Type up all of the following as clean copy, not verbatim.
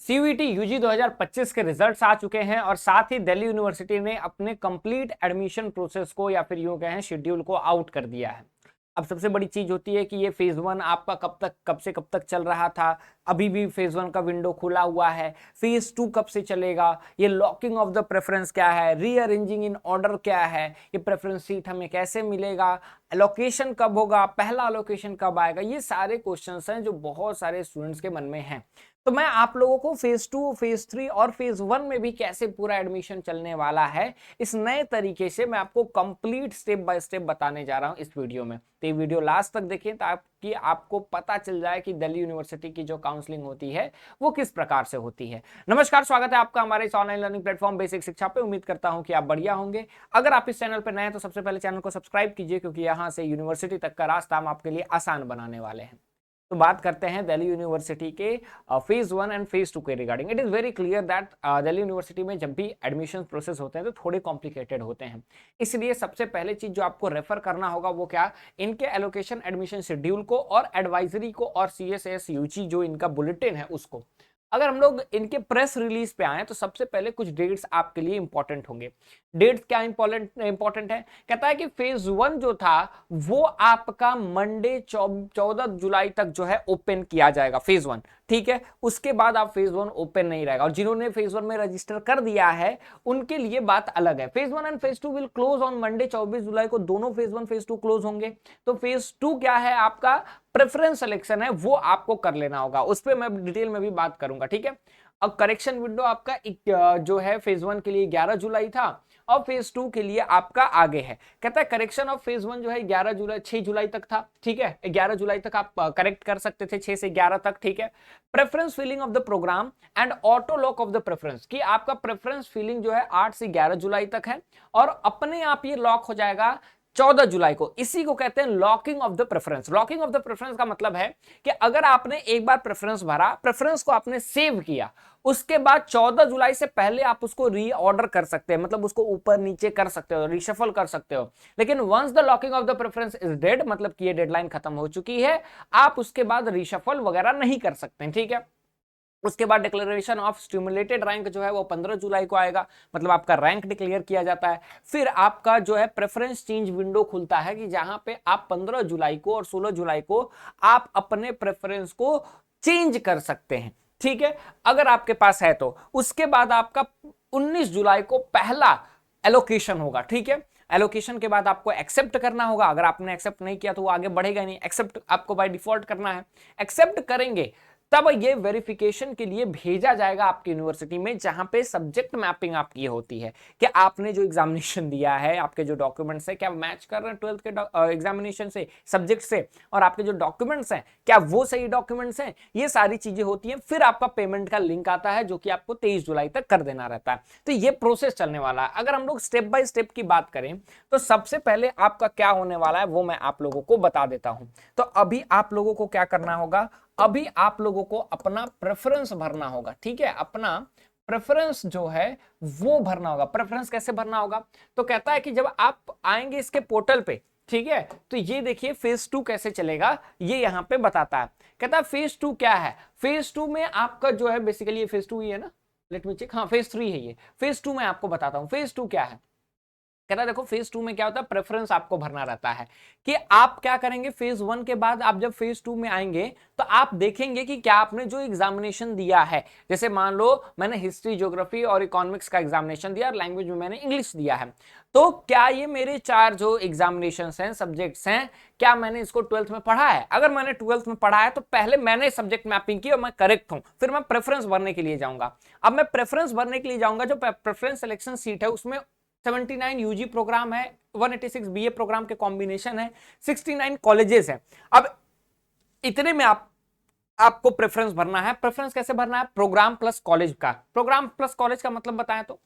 CUET UG 2025 के results आ चुके हैं और साथ ही दिल्ली यूनिवर्सिटी ने अपने कंप्लीट एडमिशन प्रोसेस को या फिर यूं कहें शेड्यूल को आउट कर दिया है। अब सबसे बड़ी चीज होती है कि ये फेज वन आपका कब से कब तक चल रहा था। अभी भी फेज वन का विंडो खुला हुआ है। फेज टू कब से चलेगा, ये लॉकिंग ऑफ द प्रेफरेंस क्या है, रीअरेंजिंग इन ऑर्डर क्या है, ये प्रेफरेंस सीट हमें कैसे मिलेगा, एलोकेशन कब होगा, पहला एलोकेशन कब आएगा, ये सारे क्वेश्चंस हैं जो बहुत सारे स्टूडेंट्स के मन में हैं। तो मैं आप लोगों को फेज टू, फेज थ्री और फेज वन में भी कैसे पूरा एडमिशन चलने वाला है इस नए तरीके से मैं आपको कंप्लीट स्टेप बाय स्टेप बताने जा रहा हूं इस वीडियो में। तो ये वीडियो लास्ट तक देखिए ताकि आपको पता चल जाए कि दिल्ली यूनिवर्सिटी की जो काउंसलिंग होती है वो किस प्रकार से होती है। नमस्कार, स्वागत है आपका हमारे इस ऑनलाइन लर्निंग प्लेटफॉर्म बेसिक शिक्षा पे। उम्मीद करता हूं कि आप बढ़िया होंगे। अगर आप इस चैनल पर नए हैं तो सबसे पहले चैनल को सब्सक्राइब कीजिए, क्योंकि यहां से यूनिवर्सिटी तक का रास्ता हम आपके लिए आसान बनाने वाले हैं। तो बात करते हैं दिल्ली यूनिवर्सिटी के phase one and phase two के regarding. It is very clear that Delhi University में जब भी एडमिशन प्रोसेस होते हैं तो थोड़े कॉम्प्लिकेटेड होते हैं। इसलिए सबसे पहले चीज जो आपको रेफर करना होगा वो क्या, इनके एलोकेशन एडमिशन शेड्यूल को और एडवाइजरी को और CSS UG जो इनका बुलेटिन है उसको। अगर हम लोग इनके प्रेस रिलीज पे आए तो सबसे पहले कुछ डेट्स आपके लिए इंपॉर्टेंट होंगे। डेट्स क्या इंपॉर्टेंट है, कहता है कि फेज वन जो था वो आपका मंडे 14 जुलाई तक जो है ओपन किया जाएगा फेज वन। ठीक है, उसके बाद आप फेज वन ओपन नहीं रहेगा। और जिन्होंने फेज वन में रजिस्टर कर दिया है उनके लिए बात अलग है। Phase one and phase two will close on Monday 24 जुलाई को, दोनों phase one phase two close होंगे। तो फेज टू क्या है, आपका प्रेफरेंस सिलेक्शन है, वो आपको कर लेना होगा। उस पर मैं डिटेल में भी बात करूंगा। ठीक है, अब करेक्शन विंडो आपका जो है फेज वन के लिए 11 जुलाई था और फेज टू के लिए आपका आगे है। कहता है करेक्शन ऑफ फेज वन जो है 6 जुलाई तक था। ठीक है, 11 जुलाई तक आप करेक्ट कर सकते थे, 6 से 11 तक। ठीक है, preference filling of the program and auto lock of the preference, कि आपका प्रेफरेंस फिलिंग जो है 8 से 11 जुलाई तक है और अपने आप ये लॉक हो जाएगा 14 जुलाई को। इसी को कहते हैं locking of the preference. Locking of the preference का मतलब है कि अगर आपने एक बार प्रेफरेंस भरा, प्रेफरेंस को आपने सेव किया, उसके बाद 14 जुलाई से पहले आप उसको रीऑर्डर कर सकते हैं, मतलब उसको ऊपर नीचे कर सकते हो, रिशफल कर सकते हो। लेकिन once the locking of the preference is dead, मतलब कि ये डेडलाइन खत्म हो चुकी है, आप उसके बाद रिशफल वगैरह नहीं कर सकते। ठीक है, उसके बाद डिक्लेरेशन ऑफ स्टिमुलेटेड रैंक जो है वो 15 जुलाई को आएगा, मतलब आपका रैंक डिक्लेयर किया जाता है। फिर आपका जो है प्रेफरेंस चेंज विंडो खुलता है कि जहां पे आप 15 जुलाई को और 16 जुलाई को आप अपने प्रेफरेंस को चेंज कर सकते हैं। ठीक है, अगर आपके पास है तो। उसके बाद आपका 19 जुलाई को पहला एलोकेशन होगा। ठीक है, एलोकेशन के बाद आपको एक्सेप्ट करना होगा। अगर आपने एक्सेप्ट नहीं किया तो वो आगे बढ़ेगा नहीं, एक्सेप्ट आपको बाय डिफॉल्ट करना है। एक्सेप्ट करेंगे तब ये वेरिफिकेशन के लिए भेजा जाएगा आपकी यूनिवर्सिटी में, जहां पे सब्जेक्ट मैपिंग आपकी होती है कि आपने जो एग्जामिनेशन दिया है, आपके जो डॉक्यूमेंट्स है क्या मैच कर रहे हैं 12th के एग्जामिनेशन से, सब्जेक्ट से, और आपके जो डॉक्यूमेंट्स हैं क्या वो सही डॉक्यूमेंट्स हैं, ये सारी चीजें होती हैं। फिर आपका पेमेंट का लिंक आता है जो कि आपको 23 जुलाई तक कर देना रहता है। तो ये प्रोसेस चलने वाला है। अगर हम लोग स्टेप बाय स्टेप की बात करें तो सबसे पहले आपका क्या होने वाला है वो मैं आप लोगों को बता देता हूं। तो अभी आप लोगों को क्या करना होगा, अभी आप लोगों को अपना प्रेफरेंस भरना होगा। ठीक है, अपना प्रेफरेंस जो है वो भरना होगा। प्रेफरेंस कैसे भरना होगा, तो कहता है कि जब आप आएंगे इसके पोर्टल पे, ठीक है, तो ये देखिए फेज टू कैसे चलेगा ये यहां पे बताता है। कहता है फेज टू क्या है, फेज टू में आपका जो है बेसिकली ये फेज टू ही है ना, लेट मी चेक, हाँ फेज थ्री है ये। फेज टू में आपको बताता हूं फेज टू क्या है। कहता है देखो फेज टू में क्या होता है, प्रेफरेंस आपको भरना रहता है कि आप क्या करेंगे। फेज वन के बाद आप जब फेज टू में आएंगे तो आप देखेंगे कि क्या आपने जो एग्जामिनेशन दिया है, जैसे मान लो मैंने हिस्ट्री, ज्योग्राफी और इकोनॉमिक्स का एग्जामिनेशन दिया, लैंग्वेज में मैंने इंग्लिश दिया है, तो क्या ये मेरे 4 जो एग्जामिनेशन हैं, सब्जेक्ट्स हैं, क्या मैंने इसको 12th में पढ़ा है। अगर मैंने 12th में पढ़ा है तो पहले मैंने सब्जेक्ट मैपिंग की और मैं करेक्ट हूं, फिर मैं प्रेफरेंस भरने के लिए जाऊंगा। अब मैं प्रेफरेंस भरने के लिए जाऊंगा, जो प्रेफरेंस सिलेक्शन सीट है उसमें 79 यूजी प्रोग्राम है, 186 बीए प्रोग्राम के कॉम्बिनेशन है, 69 कॉलेजेस हैं। अब इतने में आपको प्रेफरेंस भरना है। प्रेफरेंस कैसे भरना है, प्रोग्राम प्लस कॉलेज का। प्रोग्राम प्लस कॉलेज का मतलब बताएं तो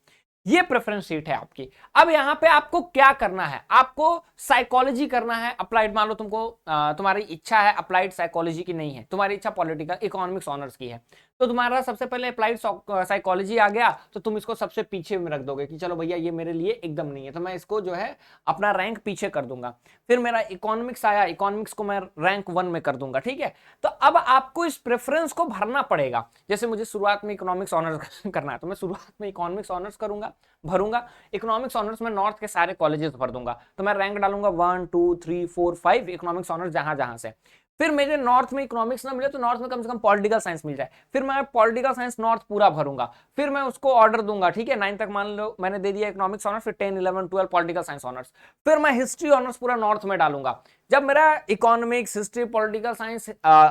ये प्रेफरेंस सीट है आपकी। अब यहां पे आपको क्या करना है, आपको साइकोलॉजी करना है अप्लाइड। मान लो तुमको तुम्हारी इच्छा है अप्लाइड साइकोलॉजी की नहीं है, तुम्हारी इच्छा पॉलिटिकल इकोनॉमिक्स ऑनर्स की है, तो तुम्हारा सबसे पहले अप्लाइड साइकोलॉजी आ गया, तो तुम इसको सबसे पीछे में रख दोगे कि चलो भैया ये मेरे लिए एकदम नहीं है, तो मैं इसको जो है अपना रैंक पीछे कर दूंगा। फिर मेरा इकोनॉमिक्स आया, इकोनॉमिक्स को मैं रैंक 1 में कर दूंगा, ठीक है। तो अब आपको इस प्रेफरेंस को भरना पड़ेगा। जैसे मुझे शुरुआत में इकोनॉमिक्स ऑनर्स करना है, तो मैं शुरुआत में इकोनॉमिक्स ऑनर्स करूंगा, भरूंगा। इकोनॉमिक्स ऑनर्स में नॉर्थ के सारे कॉलेजेस भर दूंगा, तो मैं रैंक डालूंगा 1 2 3 4 5 इकोनॉमिक्स ऑनर्स जहां जहां से। फिर मुझे नॉर्थ में इकोनॉमिक्स ना मिले तो नॉर्थ में कम से कम पॉलिटिकल साइंस मिल जाए, फिर मैं पॉलिटिकल साइंस नॉर्थ पूरा भरूंगा। फिर मैं उसको ऑर्डर दूंगा, ठीक है, 9 तक मान लो मैंने दे दिया इकोनॉमिक्स ऑनर्स, फिर 10 11 12 पॉलिटिकल साइंस ऑनर्स। फिर मैं हिस्ट्री ऑनर्स पूरा नॉर्थ में डालूंगा। जब मेरा economics history political science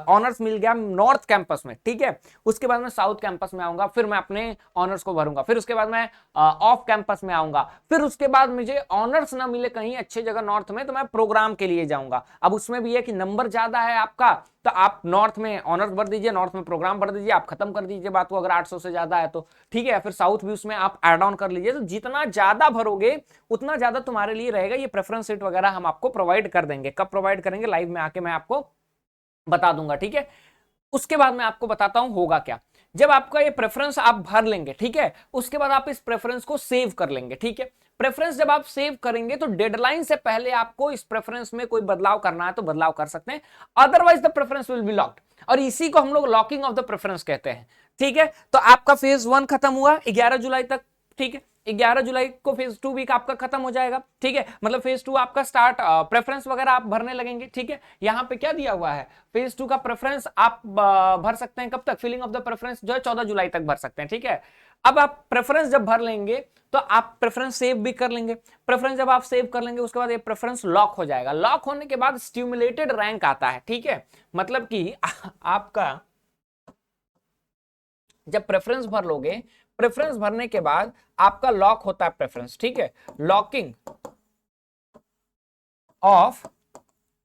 honours मिल गया नॉर्थ कैंपस में, ठीक है, उसके बाद मैं साउथ कैंपस में आऊंगा, फिर मैं अपने ऑनर्स को भरूंगा। फिर उसके बाद मैं ऑफ कैंपस में आऊंगा। फिर उसके बाद मुझे ऑनर्स ना मिले कहीं अच्छी जगह नॉर्थ में, तो मैं प्रोग्राम के लिए जाऊंगा। अब उसमें भी है कि नंबर ज्यादा है आपका, तो आप नॉर्थ में ऑनर्स भर दीजिए, नॉर्थ में प्रोग्राम भर दीजिए, आप खत्म कर दीजिए बात को, अगर 800 से ज्यादा है तो, ठीक है। फिर साउथ भी उसमें आप ऐड ऑन कर लीजिए। तो जितना ज्यादा भरोगे उतना ज्यादा तुम्हारे लिए रहेगा। ये प्रेफरेंस सीट वगैरह हम आपको प्रोवाइड कर देंगे। कब प्रोवाइड करेंगे, लाइव में आके मैं आपको बता दूंगा, ठीक है। उसके बाद मैं आपको बताता हूं होगा क्या। जब आपका ये प्रेफरेंस आप भर लेंगे, ठीक है, उसके बाद आप इस प्रेफरेंस को सेव कर लेंगे, ठीक है। प्रेफरेंस जब आप सेव करेंगे तो डेडलाइन से पहले आपको इस प्रेफरेंस में कोई बदलाव करना है तो बदलाव कर सकते हैं, otherwise the preference will be locked. और इसी को हम लोग लॉकिंग ऑफ द प्रेफरेंस कहते हैं, ठीक है। तो आपका फेज 1 खत्म हुआ 11 जुलाई तक, ठीक है। 11 जुलाई को फेज 2 वीक आपका खत्म हो जाएगा, ठीक है। मतलब फेज 2 आपका स्टार्ट, प्रेफरेंस वगैरह आप भरने लगेंगे, ठीक है। यहां पे क्या दिया हुआ है, फेज 2 का प्रेफरेंस आप भर सकते हैं कब तक, फिलिंग ऑफ द प्रेफरेंस जो है 14 जुलाई तक भर सकते हैं, ठीक है। अब आप प्रेफरेंस जब भर लेंगे तो आप प्रेफरेंस सेव भी कर लेंगे। प्रेफरेंस जब आप सेव कर लेंगे उसके बाद ये प्रेफरेंस लॉक हो जाएगा। लॉक होने के बाद स्टिमुलेटेड रैंक आता है, ठीक है। मतलब कि आपका जब प्रेफरेंस भर लोगे, प्रेफरेंस भरने के बाद आपका लॉक होता है प्रेफरेंस, ठीक है। Locking of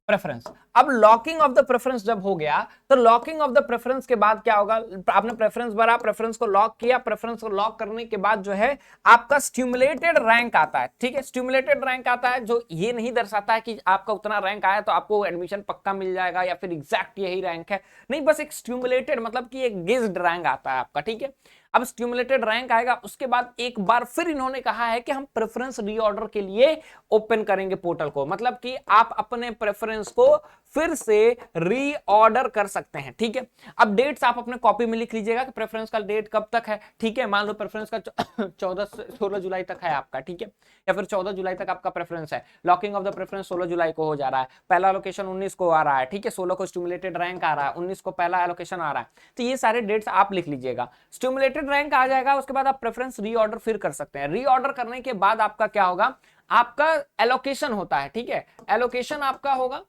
preference. अब लॉकिंग ऑफ द प्रेफरेंस जब हो गया तो लॉकिंग ऑफ द प्रेफरेंस के बाद क्या होगा, आपने प्रेफरेंस भरा, प्रेफरेंस को लॉक किया, प्रेफरेंस को लॉक करने के बाद जो है आपका स्टिमुलेटेड रैंक आता है, ठीक है। स्टिमुलेटेड रैंक आता है जो ये नहीं दर्शाता है कि आपका उतना रैंक आया तो आपको एडमिशन पक्का मिल जाएगा या फिर एग्जैक्ट यही रैंक है, नहीं, बस एक स्टिमुलेटेड मतलब कि एक गेस्ड रैंक आता है आपका, ठीक है। अब स्टिमुलेटेड रैंक आएगा, उसके बाद एक बार फिर इन्होंने कहा है कि हम प्रेफरेंस रीऑर्डर के लिए ओपन करेंगे पोर्टल को, मतलब कि आप अपने प्रेफरेंस को फिर से रीऑर्डर कर सकते हैं, ठीक है। अब डेट्स आप अपने कॉपी में लिख लीजिएगा कि प्रेफरेंस का डेट कब तक है, ठीक है। मान लो प्रेफरेंस का 16 जुलाई तक है आपका, ठीक है, या फिर 14 जुलाई तक आपका प्रेफरेंस है। लॉकिंग ऑफ द प्रेफरेंस 16 जुलाई को हो जा रहा है, पहला एलोकेशन 19 को आ रहा है, ठीक है। 16 को स्टिमुलेटेड रैंक आ रहा है, 19 को पहला एलोकेशन आ रहा है, तो ये सारे डेट्स आप लिख लीजिएगा। स्टिमुलेटेड रैंक आ जाएगा, उसके बाद आप प्रेफरेंस रीऑर्डर फिर कर सकते हैं। रीऑर्डर करने के बाद आपका क्या होगा, आपका एलोकेशन होता है, ठीक है। एलोकेशन आपका होगा,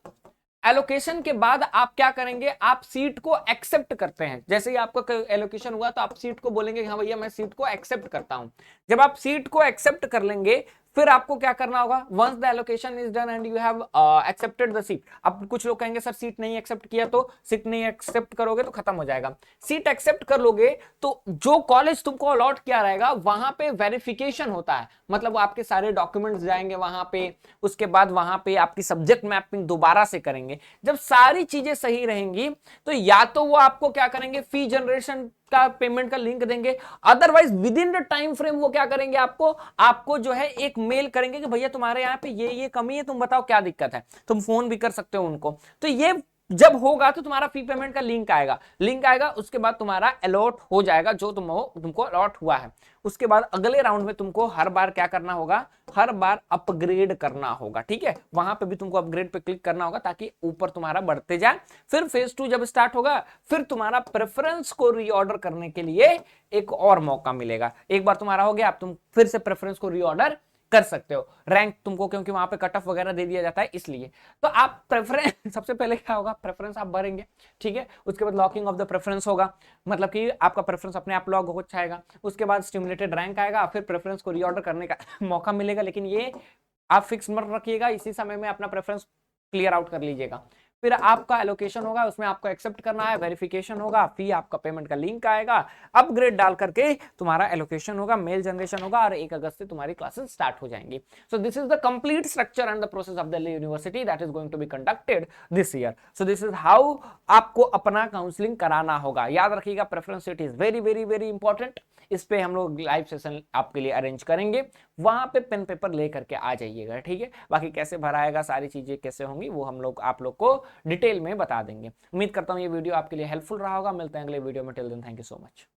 एलोकेशन के बाद आप क्या करेंगे, आप सीट को एक्सेप्ट करते हैं। जैसे ही आपका एलोकेशन हुआ तो आप सीट को बोलेंगे हाँ भैया मैं सीट को एक्सेप्ट करता हूं। जब आप सीट को एक्सेप्ट कर लेंगे फिर आपको क्या करना होगा, once the allocation is done and you have accepted the seat. अब कुछ लोग कहेंगे सर सीट नहीं एक्सेप्ट किया, तो सीट नहीं एक्सेप्ट करोगे तो खत्म हो जाएगा। सीट एक्सेप्ट कर लोगे तो जो कॉलेज तुमको अलॉट किया रहेगा वहां पे वेरिफिकेशन होता है, मतलब आपके सारे डॉक्यूमेंट्स जाएंगे वहां पे, उसके बाद वहां पे आपकी सब्जेक्ट मैपिंग दोबारा से करेंगे। जब सारी चीजें सही रहेंगी तो या तो वो आपको क्या करेंगे, फी जनरेशन का पेमेंट का लिंक देंगे, otherwise with in the time frame वो क्या करेंगे, आपको जो है एक मेल करेंगे कि भैया तुम्हारे यहाँ पे ये कमी है, तुम बताओ क्या दिक्कत है। तुम फोन भी कर सकते हो उनको। तो ये जब होगा तो तुम्हारा फी पेमेंट का लिंक आएगा, उसके बाद तुम्हारा अलॉट हो जाएगा जो तुमको अलॉट हुआ है। उसके बाद अगले राउंड में तुमको हर बार क्या करना होगा, हर बार अपग्रेड करना होगा, ठीक है। वहां पे भी तुमको अपग्रेड पे क्लिक करना होगा ताकि ऊपर तुम्हारा बढ़ते जाए। फिर फेज 2 जब स्टार्ट होगा फिर तुम्हारा प्रेफरेंस को रीऑर्डर करने के लिए एक और मौका मिलेगा। एक बार तुम्हारा हो गया, अब तुम फिर से प्रेफरेंस को रीऑर्डर कर सकते हो। रैंक तुमको क्योंकि वहां पे कट ऑफ वगैरह दे दिया जाता है इसलिए। तो आप प्रेफरेंस सबसे पहले क्या होगा, प्रेफरेंस आप भरेंगे, ठीक है। उसके बाद लॉकिंग ऑफ द प्रेफरेंस होगा, मतलब कि आपका प्रेफरेंस अपने आप लॉक हो जाएगा। उसके बाद स्टिमुलेटेड रैंक आएगा, फिर प्रेफरेंस को रीऑर्डर करने का मौका मिलेगा। लेकिन ये आप फिक्स मत रखिएगा, इसी समय में अपना प्रेफरेंस क्लियर आउट कर लीजिएगा। फिर आपका एलोकेशन होगा, उसमें आपको एक्सेप्ट करना है, वेरिफिकेशन होगा, फी आपका पेमेंट का लिंक आएगा, अपग्रेड डाल करके तुम्हारा एलोकेशन होगा, मेल जनरेशन होगा और 1 अगस्त से तुम्हारी क्लासेस स्टार्ट हो जाएंगी। So this is the complete structure and the process of Delhi university that is going to be conducted this year. So this is how आपको अपना काउंसलिंग कराना होगा। याद रखिएगा, preference seat is very very very important. इस पे हम लोग लाइव सेशन आपके लिए अरेंज करेंगे, वहां पे पेन पेपर ले करके आ जाइएगा, ठीक है। बाकी कैसे भराएगा, सारी चीजें कैसे होंगी, वो हम लोग आप लोग को डिटेल में बता देंगे। उम्मीद करता हूँ ये वीडियो आपके लिए हेल्पफुल रहा होगा। मिलते हैं अगले वीडियो में, till then thank you so much.